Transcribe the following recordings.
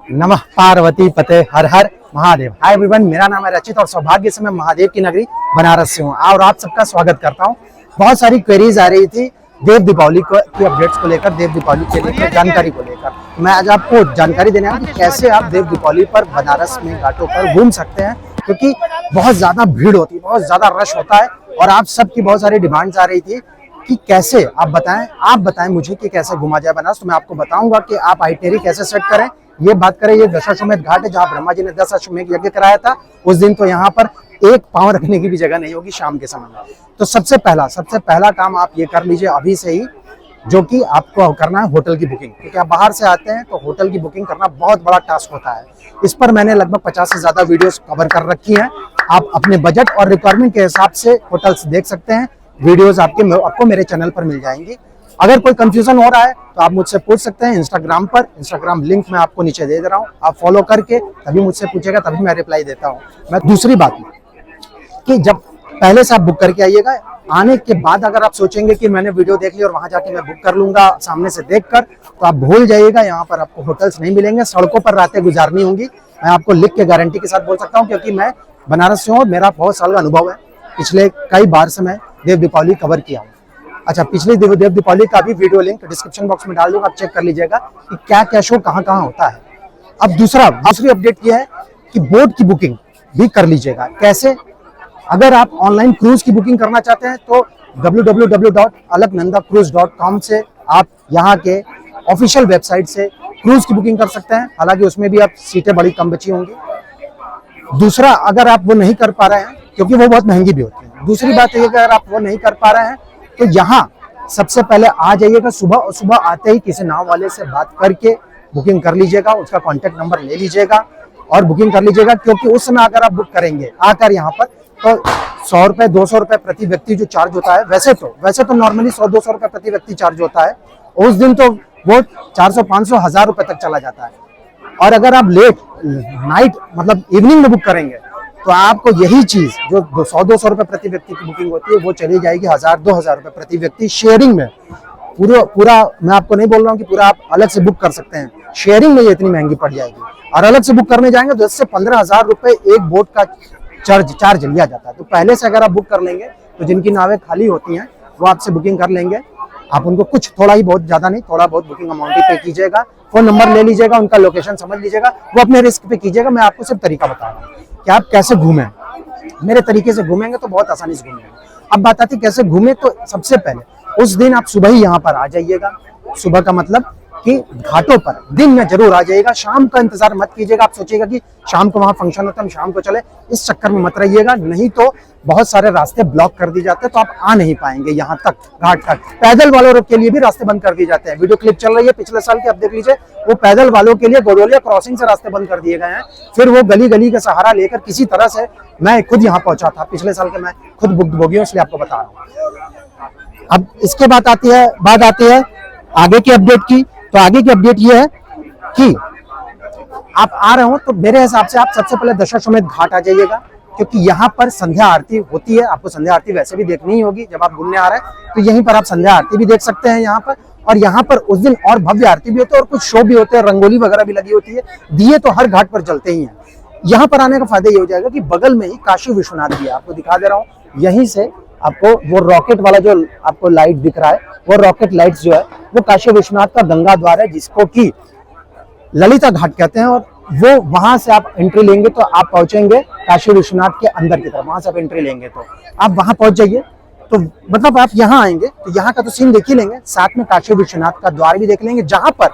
नमः पार्वती पते हर हर Mahadev. Hi everyone, मेरा नाम है रचित और सौभाग्य से मैं महादेव की नगरी बनारस से हूँ और आप सबका स्वागत करता हूँ। बहुत सारी क्वेरीज आ रही थी देव दीपावली की अपडेट्स को लेकर, देव दीपावली के लिए जानकारी को लेकर। मैं आज आपको जानकारी देने आया कि कैसे आप देव दीपावली पर बनारस में घाटों पर घूम सकते हैं, क्योंकि बहुत ज्यादा भीड़ होती है, बहुत ज्यादा रश होता है और आप सबकी बहुत सारी डिमांड्स आ रही थी कि कैसे आप बताएं मुझे कि कैसे घुमा जाए बनारस। तो मैं आपको बताऊंगा कि आप आइटनरी कैसे सेट करें। ये बात करें, ये दशाश्वमेध घाट है जहाँ ब्रह्मा जी ने 10 अश्वमेध यज्ञ कराया था। उस दिन तो यहाँ पर एक पांव रखने की भी जगह नहीं होगी शाम के समय में। तो सबसे पहला काम आप ये कर लीजिए अभी से ही, जो कि आपको करना है होटल की बुकिंग, क्योंकि आप बाहर से आते हैं तो होटल की बुकिंग करना बहुत बड़ा टास्क होता है। इस पर मैंने लगभग 50 से ज्यादा वीडियोस कवर कर रखी हैं। आप अपने बजट और रिक्वायरमेंट के हिसाब से होटल्स देख सकते हैं। वीडियोस आपको मेरे चैनल पर मिल जाएंगी। अगर कोई कंफ्यूजन हो रहा है तो आप मुझसे पूछ सकते हैं इंस्टाग्राम पर। इंस्टाग्राम लिंक मैं आपको नीचे दे रहा हूँ, आप फॉलो करके तभी मुझसे पूछेगा, तभी मैं रिप्लाई देता हूँ। मैं दूसरी बात कि जब पहले से आप बुक करके आइएगा, आने के बाद अगर आप सोचेंगे कि मैंने वीडियो देख ली और वहां जाके मैं बुक कर लूंगा सामने से देखकर, तो आप भूल जाइएगा। यहाँ पर आपको होटल्स नहीं मिलेंगे, सड़कों पर रातें गुजारनी होंगी। मैं आपको लिख के गारंटी के साथ बोल सकता हूँ, क्योंकि मैं बनारस से हूँ, मेरा बहुत साल का अनुभव है। पिछले कई बार से मैं देव दीपावली कवर किया हूँ। अच्छा, पिछली देव दीपावली का भी वीडियो लिंक डिस्क्रिप्शन बॉक्स में डाल दूंगा, आप चेक कर लीजिएगा कि क्या क्या शो कहाँ होता है। अब दूसरी अपडेट ये है कि बोट की बुकिंग भी कर लीजिएगा। कैसे? अगर आप ऑनलाइन क्रूज की बुकिंग करना चाहते हैं तो www.alaknandacruise.com से आप यहाँ के ऑफिशियल वेबसाइट से क्रूज की बुकिंग कर सकते हैं। हालांकि उसमें भी आप सीटें बड़ी कम बची होंगी। दूसरा, अगर आप वो नहीं कर पा रहे हैं, क्योंकि वो बहुत महंगी भी होती है। दूसरी बात ये, अगर आप वो नहीं कर पा रहे हैं तो यहाँ सबसे पहले आ जाइएगा सुबह, और सुबह आते ही किसी नाव वाले से बात करके बुकिंग कर लीजिएगा। उसका कॉन्टेक्ट नंबर ले लीजिएगा और बुकिंग कर लीजिएगा, क्योंकि उस समय अगर आप बुक करेंगे आकर यहाँ पर तो 100 रुपए 200 रुपए प्रति व्यक्ति जो चार्ज होता है, वैसे तो नॉर्मली 100-200 रुपए प्रति व्यक्ति चार्ज होता है। उस दिन तो वो 400-500 1000 रुपए तक चला जाता है। और अगर आप लेट नाइट मतलब इवनिंग में बुक करेंगे तो आपको यही चीज जो 100-200 रुपए प्रति व्यक्ति की बुकिंग होती है वो चली जाएगी 1000-2000 रुपए प्रति व्यक्ति शेयरिंग में। पूरा मैं आपको नहीं बोल रहा हूँ कि पूरा आप अलग से बुक कर सकते हैं, शेयरिंग में ये इतनी महंगी पड़ जाएगी। और अलग से बुक करने जाएंगे तो 10 से 15,000 रुपए एक बोट का चार्ज लिया जाता है। तो पहले से अगर आप बुक कर लेंगे तो जिनकी नावें खाली होती हैं वो आपसे बुकिंग कर लेंगे। आप उनको कुछ थोड़ा ही बहुत, ज्यादा नहीं, थोड़ा बहुत बुकिंग अमाउंट ही पे कीजिएगा। फोन नंबर ले लीजिएगा, उनका लोकेशन समझ लीजिएगा, वो अपने रिस्क पे कीजिएगा। मैं आपको सिर्फ तरीका बता रहा हूँ कि आप कैसे घूमें। मेरे तरीके से घूमेंगे तो बहुत आसानी से घूमेंगे। अब बात आती कैसे घूमे, तो सबसे पहले उस दिन आप सुबह ही यहाँ पर आ जाइएगा। सुबह का मतलब कि घाटों पर दिन में जरूर आ जाइएगा, शाम का इंतजार मत कीजिएगा। आप सोचिएगा कि शाम को वहां फंक्शन होता है, हम शाम को चले, इस चक्कर में मत रहिएगा। नहीं तो बहुत सारे रास्ते ब्लॉक कर दिए जाते हैं, तो आप आ नहीं पाएंगे यहाँ तक, घाट तक। पैदल वालों के लिए भी रास्ते बंद कर दिए जाते हैं। वीडियो क्लिप चल रही है पिछले साल की, आप देख लीजिए। वो पैदल वालों के लिए गोडोलिया क्रॉसिंग से रास्ते बंद कर दिए गए हैं। फिर वो गली गली का सहारा लेकर किसी तरह से, मैं खुद यहाँ पहुंचा था पिछले साल के, मैं खुद भुक्तभोगी हूं, इसलिए आपको बता रहा हूँ। अब इसके बाद आती है आगे की अपडेट की। तो आगे की अपडेट ये है कि आप आ रहे हो तो मेरे हिसाब से आप सबसे पहले दशाश्वमेध घाट आ जाइएगा, क्योंकि यहाँ पर संध्या आरती होती है। आपको संध्या आरती वैसे भी देखनी ही होगी जब आप घूमने आ रहे हैं, तो यहीं पर आप संध्या आरती भी देख सकते हैं यहाँ पर। और यहाँ पर उस दिन और भव्य आरती भी होती है और कुछ शो भी होते हैं, रंगोली वगैरह भी लगी होती है। दिए तो हर घाट पर जलते ही हैं। यहाँ पर आने का फायदा ये हो जाएगा कि बगल में ही काशी विश्वनाथ भी है, आपको दिखा दे रहा हूँ। यहीं से आपको वो रॉकेट वाला जो आपको लाइट दिख रहा है, वो रॉकेट लाइट्स जो है वो काशी विश्वनाथ का गंगा द्वार है, जिसको कि ललिता घाट कहते हैं। और वो वहां से आप एंट्री लेंगे तो आप पहुंचेंगे काशी विश्वनाथ के अंदर की तरफ। वहां से आप एंट्री लेंगे तो आप वहां पहुंच जाइए। तो मतलब आप यहाँ आएंगे तो यहाँ का तो सीन देख ही लेंगे, साथ में काशी विश्वनाथ का द्वार भी देख लेंगे, जहां पर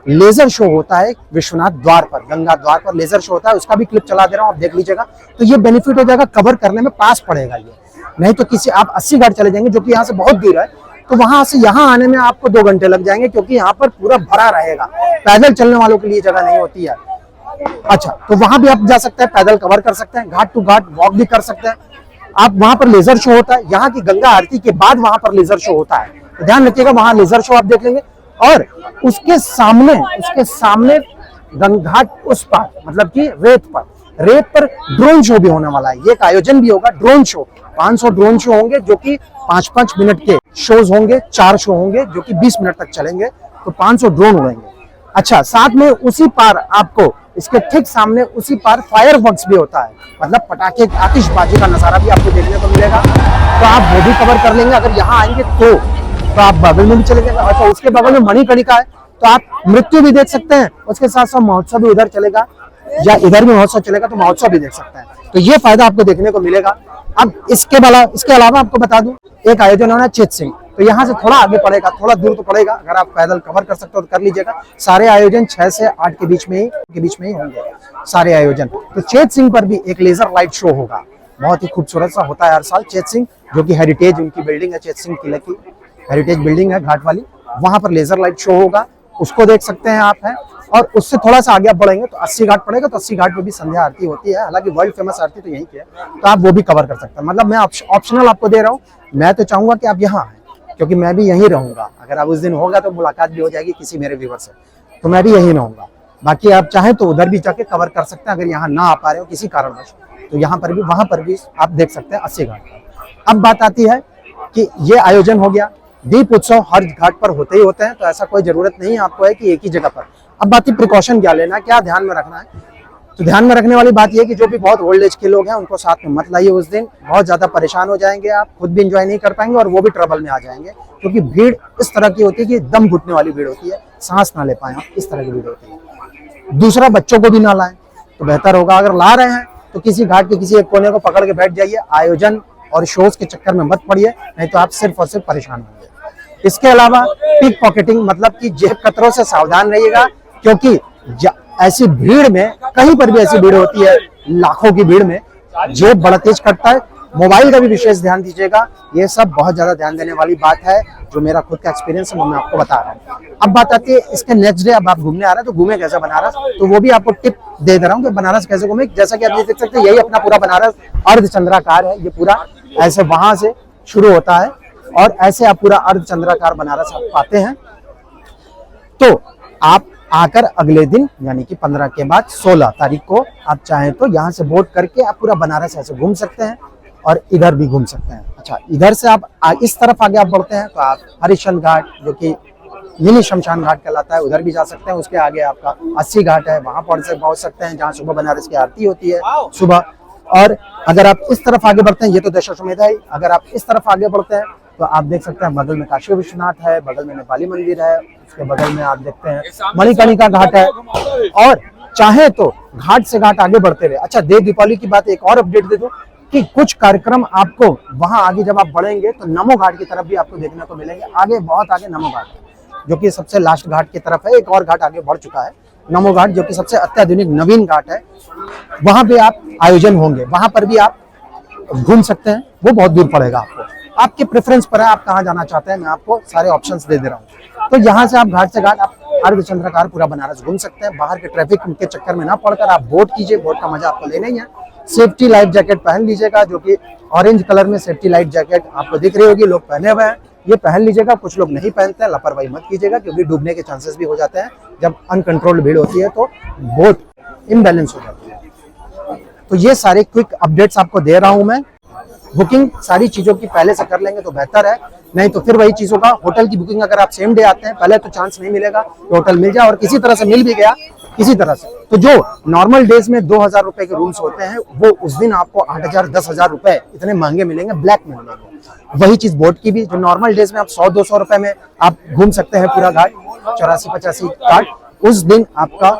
लेजर शो होता है। विश्वनाथ द्वार पर, गंगा द्वार पर लेजर शो होता है, उसका भी क्लिप चला दे रहा हूँ, आप देख लीजिएगा। तो ये बेनिफिट हो जाएगा, कवर करने में पास पड़ेगा ये। नहीं तो किसी आप 80 घाट चले जाएंगे, जो कि यहाँ से बहुत दूर है, तो वहां से यहाँ आने में आपको 2 घंटे लग जाएंगे, क्योंकि यहाँ पर पूरा भरा रहेगा। पैदल चलने वालों के लिए जगह नहीं होती है। अच्छा, तो वहां भी आप जा सकते हैं, पैदल कवर कर सकते हैं, घाट टू घाट वॉक भी कर सकते हैं आप। वहां पर लेजर शो होता है, यहाँ की गंगा आरती के बाद वहां पर लेजर शो होता है, तो ध्यान रखिएगा, वहां लेजर शो आप देख लेंगे। और उसके सामने घाट उस पार, मतलब कि रेत पर ड्रोन शो भी होने वाला है। ये एक आयोजन भी होगा, ड्रोन शो। 500 ड्रोन शो होंगे, जो कि 5-5 मिनट के शोज होंगे। 4 शो होंगे जो कि 20 मिनट तक चलेंगे, तो 500 ड्रोन उड़ेंगे। अच्छा, साथ में उसी पार आपको इसके ठीक सामने उसी पार फायर वर्क्स भी होता है, मतलब पटाखे आतिशबाजी का नजारा भी आपको देखने को मिलेगा। तो आप वो भी कवर कर लेंगे अगर यहाँ आएंगे तो आप बगल में भी चले जाएंगे। अच्छा, उसके बगल में मणिकर्णिका है, तो आप मृत्यु भी देख सकते हैं, उसके साथ साथ महोत्सव भी उधर चलेगा, या इधर भी महोत्सव चलेगा तो महोत्सव भी देख सकते हैं। तो ये फायदा आपको देखने को मिलेगा। अब इसके अलावा आपको बता दूं, एक आयोजन होना है चेत सिंह, तो यहाँ से थोड़ा आगे पड़ेगा, थोड़ा दूर तो पड़ेगा, अगर आप पैदल कवर कर सकते हो तो कर लीजिएगा। सारे आयोजन 6 से 8 के बीच में ही होंगे सारे आयोजन। तो चेत सिंह पर भी एक लेजर लाइट शो होगा, बहुत ही खूबसूरत सा होता है हर साल चेत सिंह, जो कि हेरिटेज उनकी बिल्डिंग है, चेत सिंह किले की हेरिटेज बिल्डिंग है घाट वाली, वहां पर लेजर लाइट शो होगा, उसको देख सकते हैं आप हैं। और उससे थोड़ा सा आगे आप बढ़ेंगे तो 80 घाट पड़ेगा, तो 80 घाट पे भी संध्या आरती होती है, हालांकि वर्ल्ड फेमस आरती तो यहीं की है, तो आप वो भी कवर कर सकते हैं। मतलब मैं ऑप्शनल आपको दे रहा हूँ, मैं तो चाहूंगा कि आप यहाँ आए, क्योंकि मैं भी यहीं रहूंगा। अगर आप उस दिन होगा तो मुलाकात भी हो जाएगी किसी मेरे व्यूवर से, तो मैं भी यहीं रहूंगा। बाकी आप चाहें तो उधर भी जाके कवर कर सकते हैं, अगर यहाँ ना आ पा रहे हो किसी कारणवश, तो यहाँ पर भी वहां पर भी आप देख सकते हैं 80 घाट पर। अब बात आती है कि ये आयोजन हो गया, दीप उत्सव हर घाट पर होते ही होते हैं, तो ऐसा कोई जरूरत नहीं है आपको है कि एक ही जगह पर। अब बात है प्रिकॉशन क्या लेना है, क्या ध्यान में रखना है। तो ध्यान में रखने वाली बात यह कि जो भी बहुत ओल्ड एज के लोग हैं उनको साथ में मत लाइए उस दिन, बहुत ज्यादा परेशान हो जाएंगे, आप खुद भी एंजॉय नहीं कर पाएंगे और वो भी ट्रबल में आ जाएंगे, क्योंकि भीड़ इस तरह की होती है कि दम घुटने वाली भीड़ होती है, सांस ना ले पाए आप, इस तरह की भीड़ होती है। दूसरा, बच्चों को भी ना लाएं तो बेहतर होगा। अगर ला रहे हैं तो किसी घाट के किसी एक कोने को पकड़ के बैठ जाइए, आयोजन और शोज के चक्कर में मत पड़िए, नहीं तो आप सिर्फ और सिर्फ परेशान होंगे। इसके अलावा पिक पॉकेटिंग, मतलब कि जेब कतरों से सावधान रहिएगा, क्योंकि ऐसी भीड़ में, कहीं पर भी ऐसी भीड़ होती है, लाखों की भीड़ में जेब बड़ा तेज कटता है। मोबाइल का भी विशेष ध्यान दीजिएगा, ये सब बहुत ज्यादा ध्यान देने वाली बात है, जो मेरा खुद का एक्सपीरियंस है वो मैं आपको बता रहा हूँ। अब बात आती है इसके नेक्स्ट डे, अब आप घूमने आ रहे हैं तो घूमे कैसे बनारस, तो वो भी आपको टिप दे रहा हूँ कि बनारस कैसे घूमे। जैसा कि आप ये देख सकते हैं, यही अपना पूरा बनारस अर्धचंद्राकार है, ये पूरा ऐसे वहां से शुरू होता है और ऐसे आप पूरा अर्धचंद्राकार बनारस आप पाते हैं। तो आप आकर अगले दिन यानी कि 15 के बाद 16 तारीख को आप चाहें तो यहाँ से बोट करके आप पूरा बनारस ऐसे घूम सकते हैं और इधर भी घूम सकते हैं। अच्छा, इधर से आप इस तरफ आगे आप बढ़ते हैं तो आप हरिश्चंद्र घाट, जो कि मिनी शमशान घाट कहलाता है, उधर भी जा सकते हैं। उसके आगे आपका 80 घाट है, वहां पहुंच सकते हैं, जहाँ सुबह बनारस की आरती होती है सुबह। और अगर आप इस तरफ आगे बढ़ते हैं, ये तो दशाश्वमेध है, अगर आप इस तरफ आगे बढ़ते हैं तो आप देख सकते हैं बगल में काशी विश्वनाथ है, बगल में नेपाली मंदिर है, उसके बगल में आप देखते हैं मणिकर्णिका घाट है। और चाहे तो घाट से घाट आगे बढ़ते रहे। अच्छा, देव दीपावली की बात एक और अपडेट दे दूं कि कुछ कार्यक्रम आपको वहां आगे जब आप बढ़ेंगे तो नमो घाट की तरफ भी आपको देखने को मिलेंगे। आगे, बहुत आगे नमो घाट है, जो कि सबसे लास्ट घाट की तरफ है। एक और घाट आगे बढ़ चुका है, नमो घाट, जो कि सबसे अत्याधुनिक नवीन घाट है। वहां पे आप आयोजन होंगे, वहां पर भी आप घूम सकते हैं, वो बहुत दूर पड़ेगा आपको, आपके प्रेफरेंस पर है आप कहाँ जाना चाहते हैं, मैं आपको सारे ऑप्शंस दे रहा हूँ। तो यहाँ से आप घाट से घाट आप अर्धचंद्राकार पूरा बनारस घूम सकते हैं। बाहर के ट्रैफिक के चक्कर में ना पड़कर आप बोट कीजिए, बोट का मजा आपको लेना ही है। सेफ्टी लाइफ जैकेट पहन लीजिएगा, जो कि ऑरेंज कलर में सेफ्टी लाइफ जैकेट आपको दिख रही होगी, लोग पहने हुए हैं, ये पहन लीजिएगा। कुछ लोग नहीं पहनते हैं, लापरवाही मत कीजिएगा, क्योंकि डूबने के चांसेस भी हो जाते हैं। जब अनकंट्रोल्ड भीड़ होती है तो बोट इम्बैलेंस हो जाती है। तो ये सारे क्विक अपडेट्स आपको दे रहा हूं मैं। बुकिंग सारी चीजों की पहले से कर लेंगे तो बेहतर है, नहीं तो फिर वही चीज होगा। होटल की बुकिंग अगर आप सेम डे आते हैं, पहले तो चांस नहीं मिलेगा कि होटल मिल जाए, और किसी तरह से मिल भी गया किसी तरह से, तो जो नॉर्मल डेज में 2000 रुपए के रूम्स होते हैं, वो उस दिन आपको 8000 10,000 रुपए इतने महंगे मिलेंगे, ब्लैक में मिलेंगे। वही चीज बोट की भी, जो नॉर्मल डेज में आप 100-200 रुपए में आप घूम सकते हैं पूरा घाट, 84-85 घाट, उस दिन आपका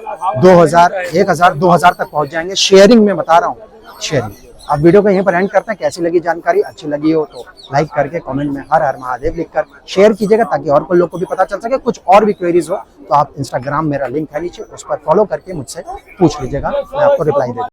2000, 1000, 2000 तक पहुंच जाएंगे। शेयरिंग में बता रहा हूँ, शेयरिंग। आप वीडियो को यहीं पर एंड करते हैं। कैसी लगी जानकारी, अच्छी लगी हो तो लाइक करके कमेंट में हर हर महादेव लिखकर शेयर कीजिएगा, ताकि और कोई लोग को भी पता चल सके। कुछ और भी क्वेरीज हो तो आप इंस्टाग्राम, मेरा लिंक है नीचे, उस पर फॉलो करके मुझसे पूछ लीजिएगा, मैं आपको रिप्लाई दे दूंगा।